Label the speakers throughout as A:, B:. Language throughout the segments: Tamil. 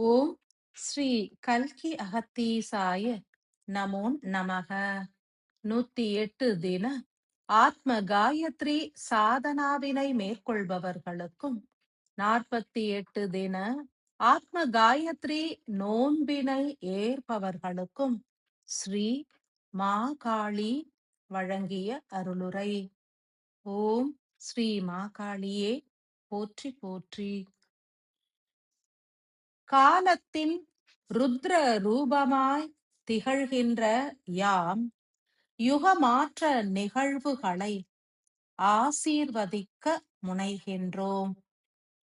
A: ஓம் ஸ்ரீ கல்கி அகத்தீசாய நமோ நமக. 108 தின ஆத்ம காயத்ரி சாதனாவினை மேற்கொள்பவர்களுக்கும் 48 தின ஆத்ம காயத்ரி நோன்பினை ஏற்பவர்களுக்கும் ஸ்ரீ மா காளி வழங்கிய அருளுரை. ஓம் ஸ்ரீ மா காளியே போற்றி போற்றி. காலத்தின் ருத்ர ரூபமாய் திகழ்கின்ற யாம் யுகமாற்ற நிகழ்வுகளை ஆசீர்வதிக்க முனைகின்றோம்.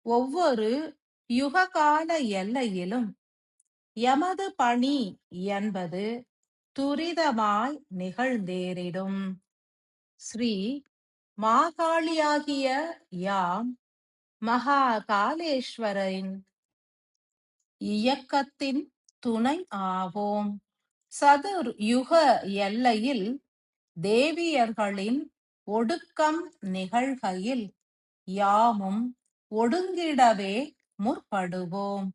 A: ஒவ்வொரு யுககால எல்லையிலும் எமது பணி என்பது துரிதமாய் நிகழ்ந்தேறிடும். ஸ்ரீ மாகாளியாகிய யாம் மகா காளேஸ்வரின் இயக்கத்தின் துணை ஆவோம். சதுர் யுக எல்லையில் தேவியர்களின் ஒடுக்கம் நிகழ்கையில் யாமும் ஒடுங்கிடவே முற்படுவோம்.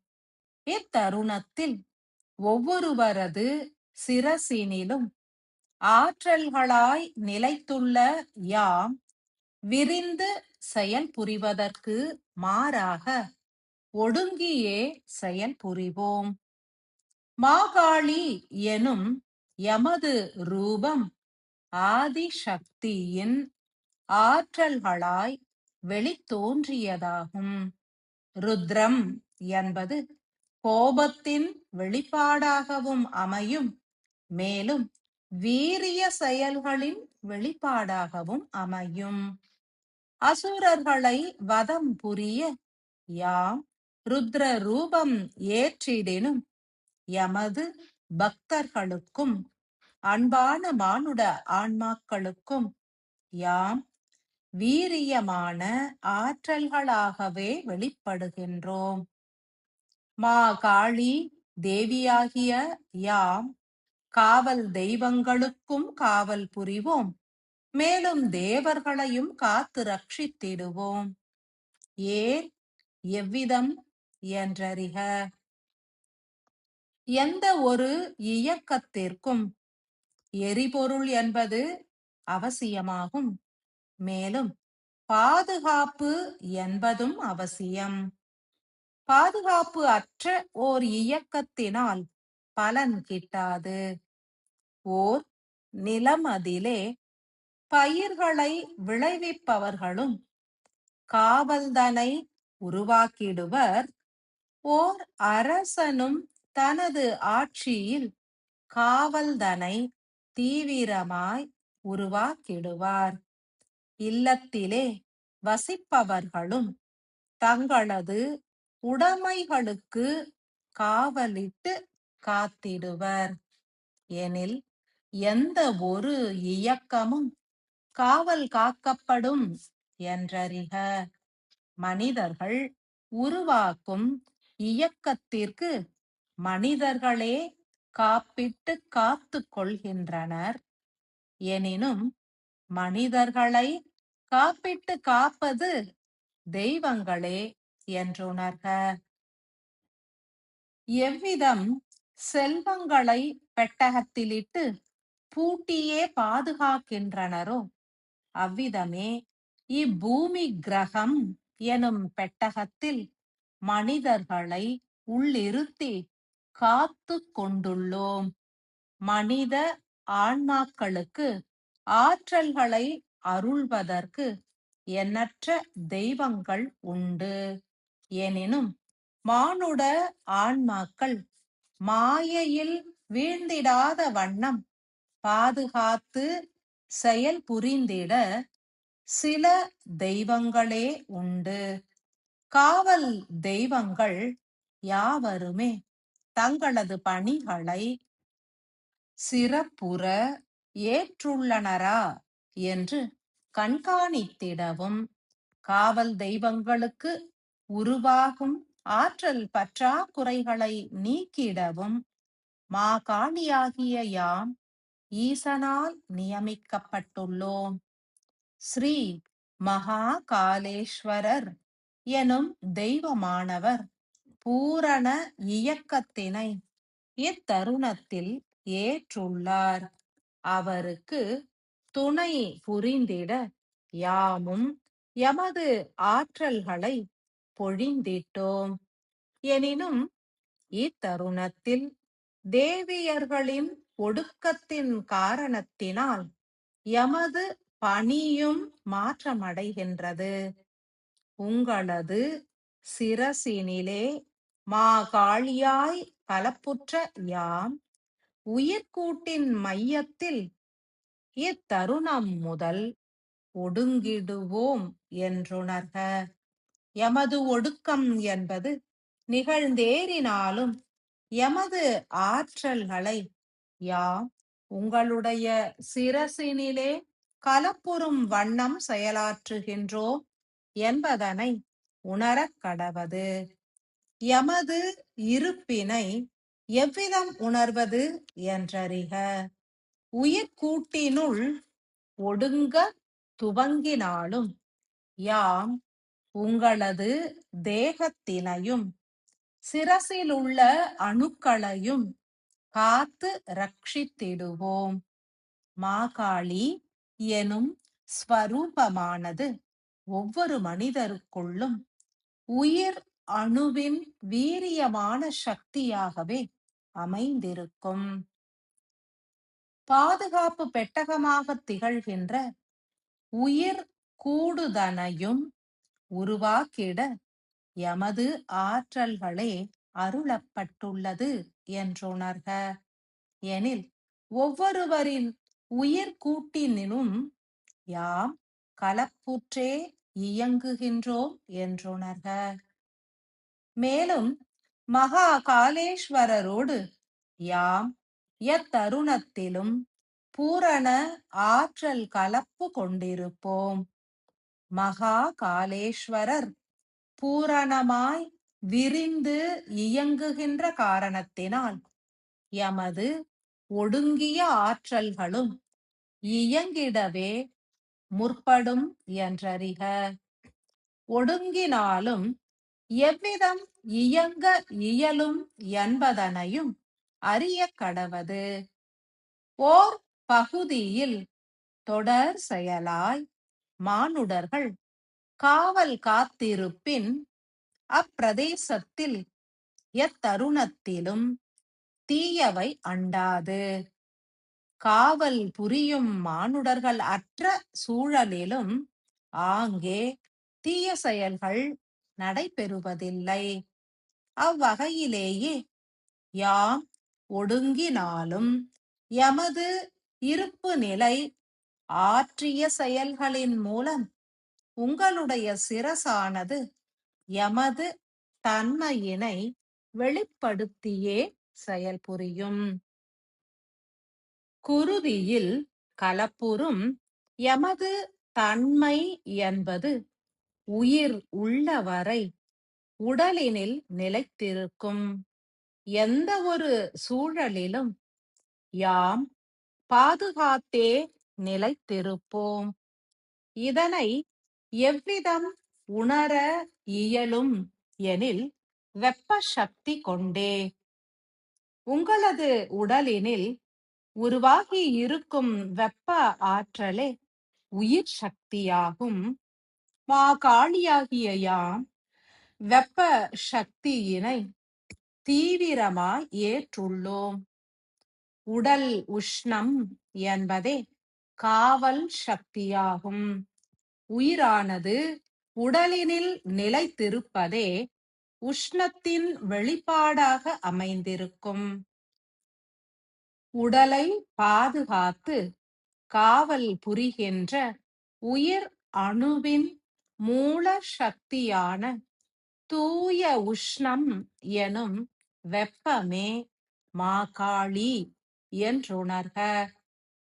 A: இத்தருணத்தில் ஒவ்வொருவரது சிரசினிலும் ஆற்றல்களாய் நிலைத்துள்ள யாம் விரிந்து செயல் புரிவதற்கு மாறாக ஒடுங்கியே செயல் புரிவோம். மாகாளி எனும் எமது ரூபம் ஆதிசக்தியின் ஆற்றல்களாய் வெளித்தோன்றியதாகும். ருத்ரம் என்பது கோபத்தின் வெளிப்பாடாகவும் அமையும். மேலும் வீரிய செயல்களின் வெளிப்பாடாகவும் அமையும். அசுரர்களை வதம் புரிய யாம் ருத்ர ரூபம் ஏற்றிடினும் எமது பக்தர்களுக்கும் அன்பான மானுட ஆன்மாக்களுக்கும் யாம் வீரியமான ஆற்றல்களாகவே வெளிப்படுகின்றோம். மா காளி தேவியாகிய யாம் காவல் தெய்வங்களுக்கும் காவல் புரிவோம். மேலும் தேவர்களையும் காத்து ரட்சித்திடுவோம். ஏன் எவ்விதம் என்றறிக. எந்த ஒரு இயக்கத்திற்கும் எரிபொருள் என்பது அவசியமாகும். மேலும் பாதுகாப்பு என்பதும் அவசியம். பாதுகாப்பு அற்ற ஓர் இயக்கத்தினால் பலன் கிட்டாது. ஓர் நிலமதிலே பயிர்களை விளைவிப்பவர்களும் காவல்தனை உருவாக்கிடுவர். ஓர் அரசனும் தனது ஆட்சியில் காவல்தனை தீவிரமாய் உருவாக்கிடுவார். இல்லத்திலே வசிப்பவர்களும் தங்களது உடைமைகளுக்கு காவலிட்டு காத்திடுவர். எனில் எந்த ஒரு இயக்கமும் காவல் காக்கப்படும் என்றறிக. மனிதர்கள் உருவாக்கும் இயக்கத்திற்கு மனிதர்களே காப்பிட்டு காத்து கொள்கின்றனர். எனினும் மனிதர்களை காப்பிட்டு காப்பது தெய்வங்களே என்றுணர்க. எவ்விதம் செல்வங்களை பெட்டகத்திலிட்டு பூட்டியே பாதுகாக்கின்றனரோ அவ்விதமே இப்பூமி கிரகம் எனும் பெட்டகத்தில் மனிதர்களை உள்ளிருத்தி காத்து கொண்டுள்ளோம். மனித ஆன்மாக்களுக்கு ஆற்றல்களை அருள்வதற்கு எண்ணற்ற தெய்வங்கள் உண்டு. எனினும் மானுட ஆன்மாக்கள் மாயையில் வீழ்ந்திடாத வண்ணம் பாதுகாத்து செயல் புரிந்திட சில தெய்வங்களே உண்டு. காவல் தெய்வங்கள் யாவருமே தங்களது பணிகளை சிறப்புற ஏற்றுள்ளனரா என்று கண்காணித்திடவும் காவல் தெய்வங்களுக்கு உருவாகும் ஆற்றல் பற்றாக்குறைகளை நீக்கிடவும் மாகாளியாகிய யாம் ஈசனால் நியமிக்கப்பட்டுள்ளோம். ஸ்ரீ மகா காளேஸ்வரர் எனும் தெய்வமானவர் பூரண இயக்கத்தினை இத்தருணத்தில் ஏற்றுள்ளார். அவருக்கு துணை புரிந்திட யாமும் எமது ஆற்றல்களை பொழிந்திட்டோம். எனினும் இத்தருணத்தில் தேவியர்களின் ஒடுக்கத்தின் காரணத்தினால் எமது பணியும் மாற்றமடைகின்றது. உங்களது சிரசினிலே மாகாளியாய் கலப்புற்ற யாம் உயிர்க்கூட்டின் மையத்தில் இத்தருணம் முதல் ஒடுங்கிடுவோம் என்றுணர்க. எமது ஒடுக்கம் என்பது நிகழ்ந்தேறினாலும் எமது ஆற்றல்களை யாம் உங்களுடைய சிரசினிலே கலப்புறும் வண்ணம் செயலாற்றுகின்றோம் என்பதனை உணரக் கடவது. எமது இருப்பினை எவ்விதம் உணர்வது என்றறிக. உயிர்க்கூட்டினுள் ஒடுங்க துவங்கினாலும் யாம் உங்களது தேகத்தினையும் சிரசிலுள்ள அணுக்களையும் காத்து ரட்சித்திடுவோம். மாகாளி எனும் ஸ்வரூபமானது ஒவ்வொரு மனிதருக்குள்ளும் உயிர் அணுவின் வீரியமான சக்தியாகவே அமைந்திருக்கும். பாதுகாப்பு பெட்டகமாக திகழ்கின்ற உயிர் கூடுதனையும் உருவாக்கிட எமது ஆற்றல்களே அருளப்பட்டுள்ளது என்றுணர்க. எனில் ஒவ்வொருவரின் உயிர் கூட்டினும் யாம் கலப்புற்றே இயங்குகின்றோம் என்றுணர்க. மேலும் மகா காலேஸ்வரரோடு யாம் எத்தருணத்திலும் பூரண ஆற்றல் கலப்பு கொண்டிருப்போம். மகா காலேஸ்வரர் பூரணமாய் விரிந்து இயங்குகின்ற காரணத்தினால் எமது ஒடுங்கிய ஆற்றல்களும் இயங்கிடவே முற்படும் என்றறிக. ஒடுங்கினாலும் எவ்விதம் இயங்க இயலும் என்பதனையும் அறிய கடவது. ஓர் பகுதியில் தொடர் செயலாய் மானுடர்கள் காவல் காத்திருப்பின் அப்பிரதேசத்தில் எத்தருணத்திலும் தீயவை அண்டாது. காவல் புரியும் மானுடர்கள் அற்ற சூழலிலும் ஆங்கே தீய செயல்கள் நடைபெறுவதில்லை. அவ்வகையிலேயே யாம் ஒடுங்கினாலும் எமது இருப்பு நிலை ஆற்றிய செயல்களின் மூலம் உங்களுடைய சிரசானது எமது தன்மையினை வெளிப்படுத்தியே செயல்புரியும். குருதியில் கலப்புறும் எமது தன்மை என்பது உயிர் உள்ளவரை உடலினில் நிலைத்திருக்கும். எந்த ஒரு சூழலிலும் யாம் பாதுகாத்தே நிலைத்திருப்போம். இதனை எவ்விதம் உணர இயலும் எனில் வெப்ப சக்தி கொண்டே. உங்களது உடலினில் உருவாகி இருக்கும் வெப்ப ஆற்றலே உயிர் சக்தியாகும். மாகாளியாகிய யாம் வெப்ப சக்தியினை தீவிரமாய் ஏற்றுள்ளோம். உடல் உஷ்ணம் என்பதே காவல் சக்தியாகும். உயிரானது உடலினில் நிலைத்திருப்பதே உஷ்ணத்தின் வெளிப்பாடாக அமைந்திருக்கும். உடலை பாதுகாத்து காவல் புரிகின்ற உயிர் அணுவின் மூல சக்தியான தூய உஷ்ணம் எனும் வெப்பமே மாகாளி என்றுணர்க.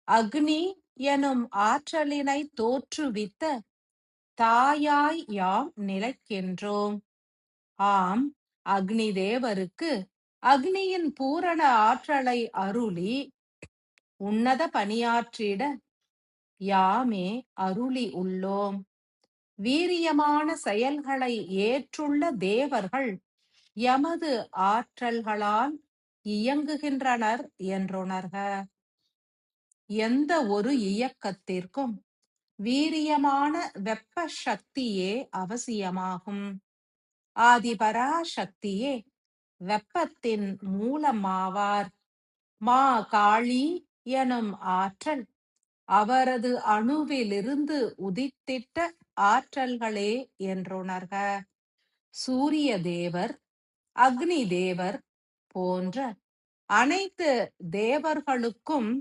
A: அக்னி எனும் ஆற்றலினை தோற்றுவித்த தாயாய் யாம் நிலைக்கின்றோம். ஆம், அக்னி தேவருக்கு அக்னியின் பூரண ஆற்றலை அருளி உன்னத பணியாற்றிட யாமே அருளி உள்ளோம். வீரியமான செயல்களை ஏற்றுள்ள தேவர்கள் எமது ஆற்றல்களால் இயங்குகின்றனர் என்றுணர்க. எந்த ஒரு இயக்கத்திற்கும் வீரியமான வெப்ப சக்தியே அவசியமாகும். ஆதிபராசக்தியே வெப்பத்தின் மூலமாவார். மா காளி எனும் ஆற்றல் அவரது அணுவிலிருந்து உதித்திட்ட ஆற்றல்களே என்றுணர்க. சூரிய தேவர், அக்னி தேவர் போன்ற அனைத்து தேவர்களுக்கும்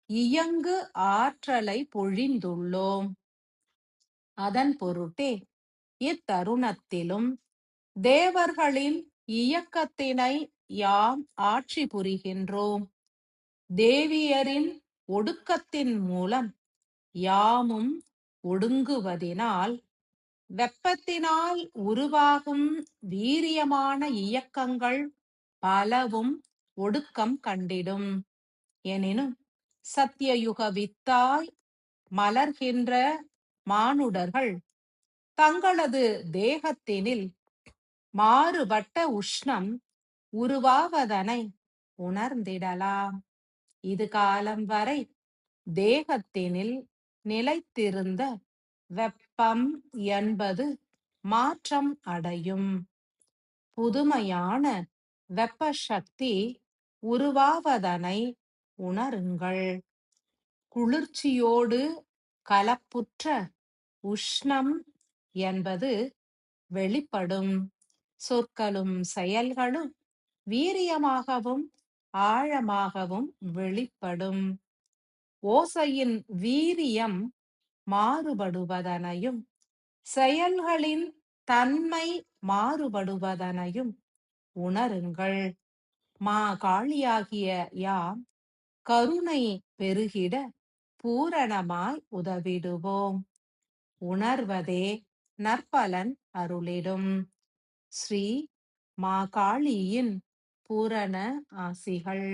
A: இயங்கு ஆற்றலை பொழிந்துள்ளோம். அதன் பொருட்டே இத்தருணத்திலும் தேவர்களின் இயக்கத்தினை யாம் ஆட்சி புரிகின்றோம். தேவியரின் ஒடுக்கத்தின் மூலம் யாமும் ஒடுங்குவதினால் வெப்பத்தினால் உருவாகும் வீரியமான இயக்கங்கள் பலவும் ஒடுக்கம் கண்டிடும். எனினும் சத்தியயுக வித்தாய் மலர்கின்ற மானுடர்கள் தங்களது தேகத்தினில் மாறுபட்ட உஷ்ணம் உருவாவதனை உணர்ந்திடலாம். இது காலம் வரை தேகத்தினில் நிலைத்திருந்த வெப்பம் என்பது மாற்றம் அடையும். புதுமையான வெப்ப சக்தி உருவாவதனை உணருங்கள். குளிர்ச்சியோடு கலப்புற்ற உஷ்ணம் என்பது வெளிப்படும். சொற்களும் செயல்களும் வீரியமாகவும் ஆழமாகவும் வெளிப்படும். ஓசையின் வீரியம் மாறுபடுவதனையும் செயல்களின் தன்மை மாறுபடுவதனையும் உணருங்கள். மா காளியாகிய யாம் கருணை பெருகிட பூரணமாய் உதவிடுவோம். உணர்வதே நற்பலன் அருளிடும். ஸ்ரீ மா காளியின் பூரண ஆசிகள்.